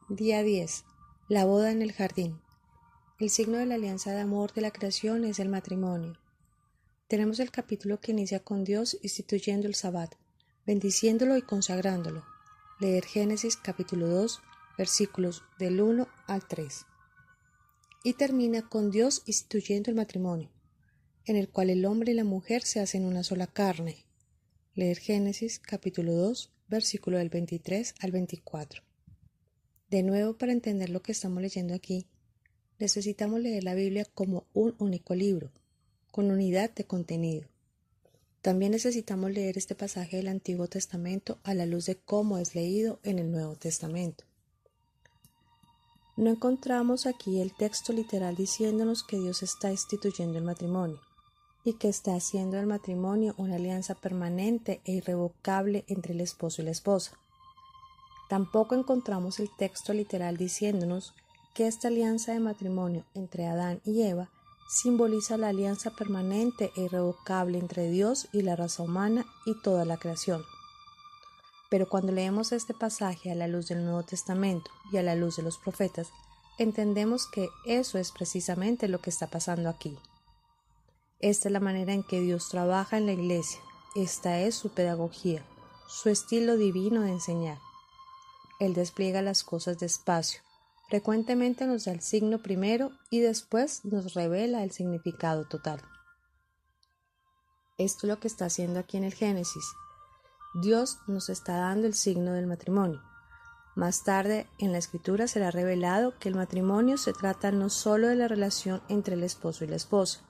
Día 10. La boda en el jardín. El signo de la alianza de amor de la creación es el matrimonio. Tenemos el capítulo que inicia con Dios instituyendo el Sabbat, bendiciéndolo y consagrándolo. Leer Génesis capítulo 2, versículos del 1 al 3. Y termina con Dios instituyendo el matrimonio, en el cual el hombre y la mujer se hacen una sola carne. Leer Génesis capítulo 2, versículo del 23 al 24. De nuevo, para entender lo que estamos leyendo aquí, necesitamos leer la Biblia como un único libro, con unidad de contenido. También necesitamos leer este pasaje del Antiguo Testamento a la luz de cómo es leído en el Nuevo Testamento. No encontramos aquí el texto literal diciéndonos que Dios está instituyendo el matrimonio y que está haciendo del matrimonio una alianza permanente e irrevocable entre el esposo y la esposa. Tampoco encontramos el texto literal diciéndonos que esta alianza de matrimonio entre Adán y Eva simboliza la alianza permanente e irrevocable entre Dios y la raza humana y toda la creación. Pero cuando leemos este pasaje a la luz del Nuevo Testamento y a la luz de los profetas, entendemos que eso es precisamente lo que está pasando aquí. Esta es la manera en que Dios trabaja en la iglesia. Esta es su pedagogía, su estilo divino de enseñar. Él despliega las cosas despacio. Frecuentemente nos da el signo primero y después nos revela el significado total. Esto es lo que está haciendo aquí en el Génesis. Dios nos está dando el signo del matrimonio. Más tarde en la Escritura será revelado que el matrimonio se trata no solo de la relación entre el esposo y la esposa.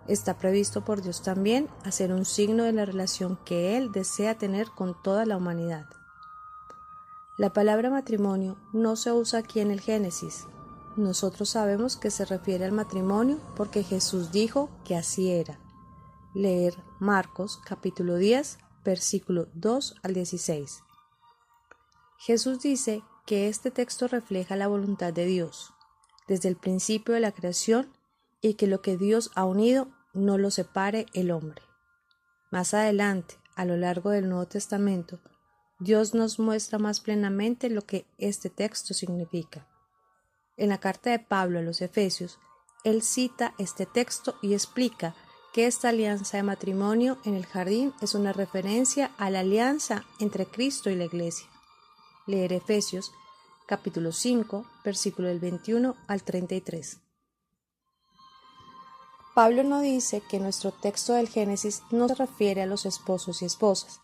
Está previsto por Dios también hacer un signo de la relación que Él desea tener con toda la humanidad. La palabra matrimonio no se usa aquí en el Génesis. Nosotros sabemos que se refiere al matrimonio porque Jesús dijo que así era. Leer Marcos capítulo 10, versículo 2 al 16. Jesús dice que este texto refleja la voluntad de Dios desde el principio de la creación y que lo que Dios ha unido no lo separe el hombre. Más adelante, a lo largo del Nuevo Testamento, Dios nos muestra más plenamente lo que este texto significa. En la carta de Pablo a los Efesios, él cita este texto y explica que esta alianza de matrimonio en el jardín es una referencia a la alianza entre Cristo y la Iglesia. Leer Efesios, capítulo 5, versículo del 21 al 33. Pablo no dice que nuestro texto del Génesis no se refiere a los esposos y esposas.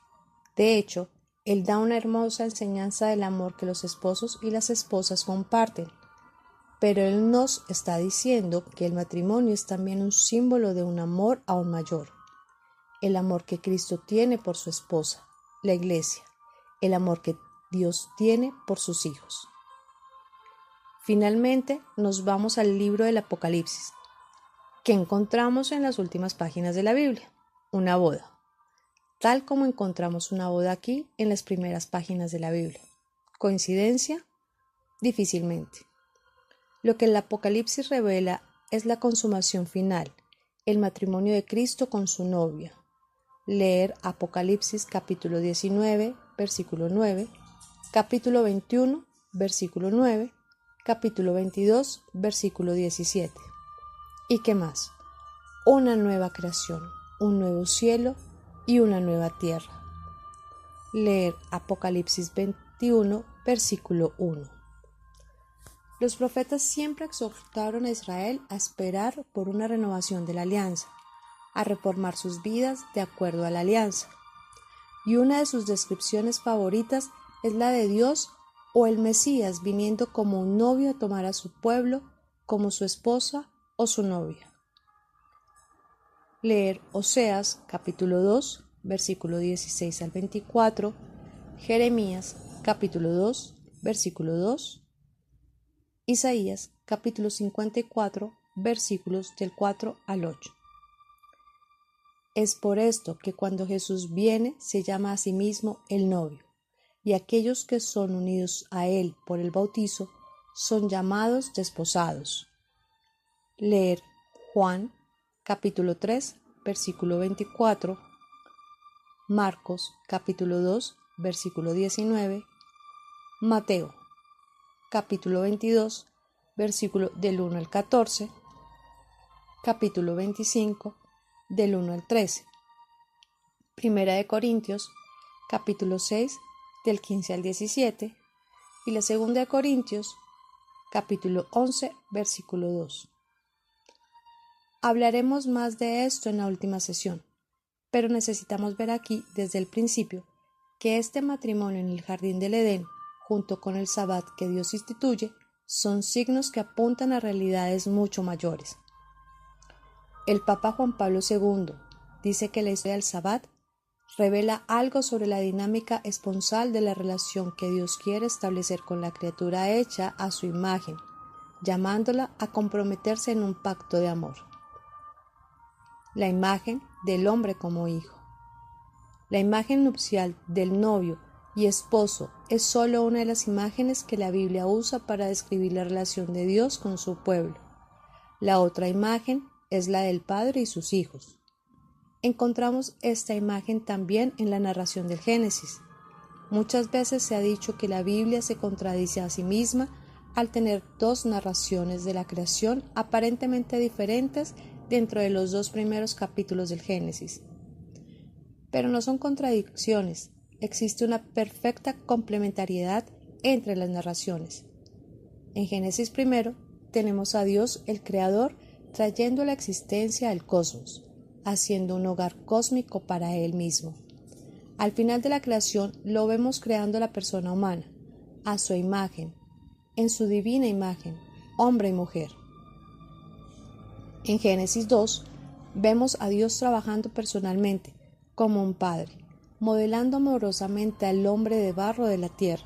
De hecho, él da una hermosa enseñanza del amor que los esposos y las esposas comparten. Pero él nos está diciendo que el matrimonio es también un símbolo de un amor aún mayor. El amor que Cristo tiene por su esposa, la Iglesia. El amor que Dios tiene por sus hijos. Finalmente, nos vamos al libro del Apocalipsis, que encontramos en las últimas páginas de la Biblia, una boda. Tal como encontramos una boda aquí en las primeras páginas de la Biblia. ¿Coincidencia? Difícilmente. Lo que el Apocalipsis revela es la consumación final, el matrimonio de Cristo con su novia. Leer Apocalipsis capítulo 19, versículo 9, capítulo 21, versículo 9, capítulo 22, versículo 17. ¿Y qué más? Una nueva creación, un nuevo cielo y una nueva tierra. Leer Apocalipsis 21, versículo 1. Los profetas siempre exhortaron a Israel a esperar por una renovación de la alianza, a reformar sus vidas de acuerdo a la alianza. Y una de sus descripciones favoritas es la de Dios o el Mesías viniendo como un novio a tomar a su pueblo como su esposa o su novia. Leer Oseas capítulo 2, versículo 16 al 24, Jeremías capítulo 2, versículo 2, Isaías capítulo 54, versículos del 4 al 8. Es por esto que cuando Jesús viene se llama a sí mismo el novio, y aquellos que son unidos a él por el bautizo son llamados desposados. Leer Juan capítulo 3, versículo 24, Marcos capítulo 2, versículo 19, Mateo capítulo 22, versículo del 1 al 14, capítulo 25, del 1 al 13, Primera de Corintios, capítulo 6, del 15 al 17, y la Segunda de Corintios, capítulo 11, versículo 2. Hablaremos más de esto en la última sesión, pero necesitamos ver aquí desde el principio que este matrimonio en el jardín del Edén, junto con el Sabbat que Dios instituye, son signos que apuntan a realidades mucho mayores. El Papa Juan Pablo II dice que la historia del Sabbat revela algo sobre la dinámica esponsal de la relación que Dios quiere establecer con la criatura hecha a su imagen, llamándola a comprometerse en un pacto de amor. La imagen del hombre como hijo. La imagen nupcial del novio y esposo es solo una de las imágenes que la Biblia usa para describir la relación de Dios con su pueblo. La otra imagen es la del padre y sus hijos. Encontramos esta imagen también en la narración del Génesis. Muchas veces se ha dicho que la Biblia se contradice a sí misma al tener dos narraciones de la creación aparentemente diferentes dentro de los dos primeros capítulos del Génesis. Pero no son contradicciones, existe una perfecta complementariedad entre las narraciones. En Génesis primero tenemos a Dios el Creador trayendo a la existencia el cosmos, haciendo un hogar cósmico para Él mismo. Al final de la creación lo vemos creando a la persona humana, a su imagen, en su divina imagen, hombre y mujer. En Génesis 2 vemos a Dios trabajando personalmente, como un padre, modelando amorosamente al hombre de barro de la tierra,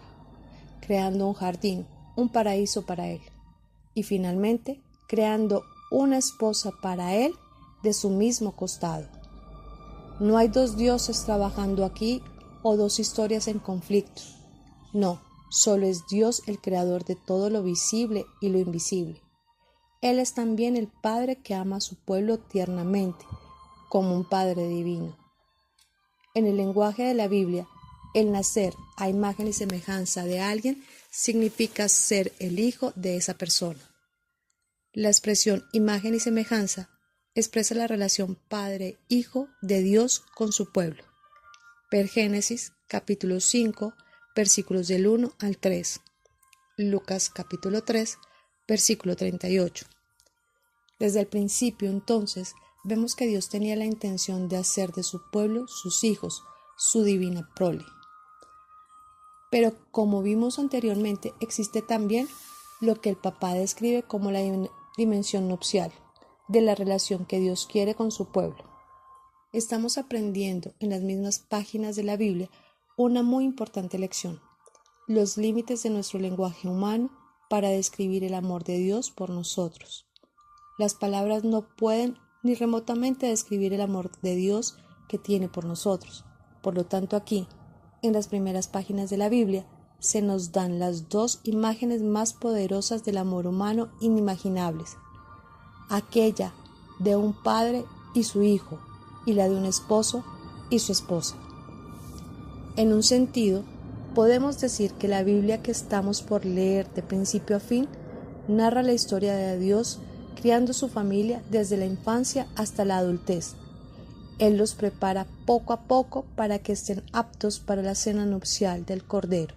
creando un jardín, un paraíso para Él, y finalmente creando una esposa para Él de su mismo costado. No hay dos dioses trabajando aquí o dos historias en conflicto. No, solo es Dios el creador de todo lo visible y lo invisible. Él es también el Padre que ama a su pueblo tiernamente, como un Padre divino. En el lenguaje de la Biblia, el nacer a imagen y semejanza de alguien significa ser el hijo de esa persona. La expresión imagen y semejanza expresa la relación padre-hijo de Dios con su pueblo. Ver Génesis capítulo 5, versículos del 1 al 3. Lucas capítulo 3, versículo 38. Desde el principio, entonces, vemos que Dios tenía la intención de hacer de su pueblo sus hijos, su divina prole. Pero como vimos anteriormente, existe también lo que el Papa describe como la dimensión nupcial de la relación que Dios quiere con su pueblo. Estamos aprendiendo en las mismas páginas de la Biblia una muy importante lección: los límites de nuestro lenguaje humano para describir el amor de Dios por nosotros. Las palabras no pueden ni remotamente describir el amor de Dios que tiene por nosotros. Por lo tanto, aquí, en las primeras páginas de la Biblia, se nos dan las dos imágenes más poderosas del amor humano inimaginables: aquella de un padre y su hijo, y la de un esposo y su esposa. En un sentido, podemos decir que la Biblia que estamos por leer de principio a fin narra la historia de Dios criando su familia desde la infancia hasta la adultez. Él los prepara poco a poco para que estén aptos para la cena nupcial del Cordero,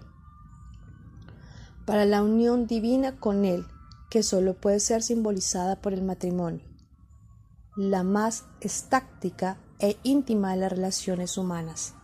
para la unión divina con Él, que solo puede ser simbolizada por el matrimonio, la más estática e íntima de las relaciones humanas.